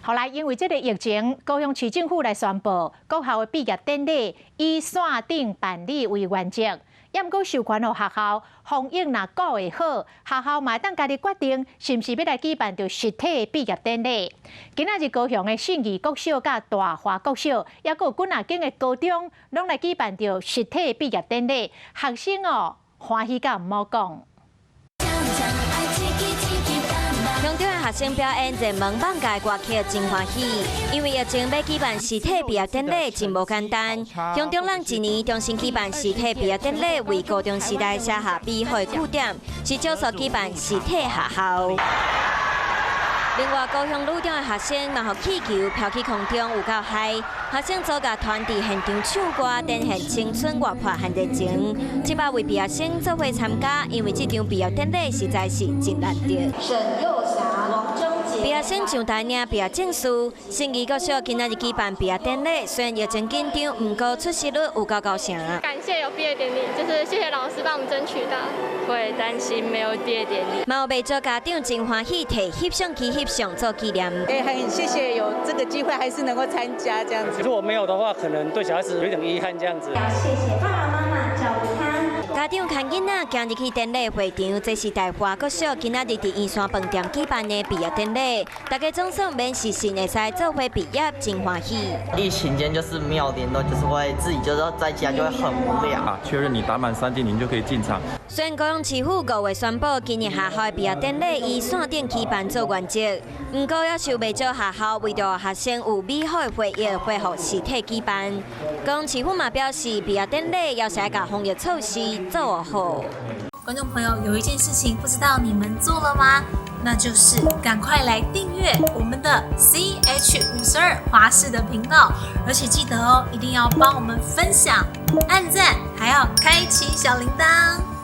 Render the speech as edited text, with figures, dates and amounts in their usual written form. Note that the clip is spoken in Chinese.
后来因为这个疫情，高雄市政府来宣布，各校的毕业典礼以线顶办理为原则。也毋过授权予学校，防疫若顾会好，学校嘛当家己决定是毋是要来举办着实体毕业典礼。今仔日高雄的信义国小、甲大华国小，也有几啊间的高中，拢来举办着实体毕业典礼，学生欢喜甲毋好讲。乡中的学生表演热门放假歌曲真欢喜，因为疫情要举办实体毕业典礼真无简单。乡中人一年重新举办实体毕业典礼，为高中时代写下美好的句点，是少数举办实体学校。另外，高雄女中的学生嘛，予气球飘去空中，有够嗨！学生组甲团伫现场唱歌，展现青春活泼和热情。这摆为毕业生做伙参加，因为这场毕业典礼实在是真难得。沈幼霞、王忠杰，毕业生上台领毕业证书。信义国小今仔日举办毕业典礼，虽然疫情紧张，不过出席率有够高声。感谢有毕业典礼，就是谢谢老师帮我们争取到。会担心没有毕业典礼。嘛有袂少家长真欢喜，摕翕相机翕相做纪念。很谢谢有这个机会，还是能够参加这样子。如果没有的话，可能对小孩子有点遗憾这样子。要谢谢爸爸妈妈照顾他。家长看囡仔今日去典礼会场，这是大华国小今仔日伫圆山饭店举办的毕业典礼，大家总算免实习会使做伙毕业，真欢喜。疫情间就是没有联络，就是会自己就是在家就会很无聊。确认你打满3剂，您就可以进场。虽然高雄市府5月宣布，今年学校的毕业典礼以线顶举办做原则，不过也是袂少学校为着学生有美好的回忆，恢复实体举办。高雄市府嘛表示，毕业典礼要先把防疫措施做好。观众朋友，有一件事情不知道你们做了吗？那就是赶快来订阅我们的 CH52华视的频道，而且记得哦，一定要帮我们分享、按赞，还要开启小铃铛。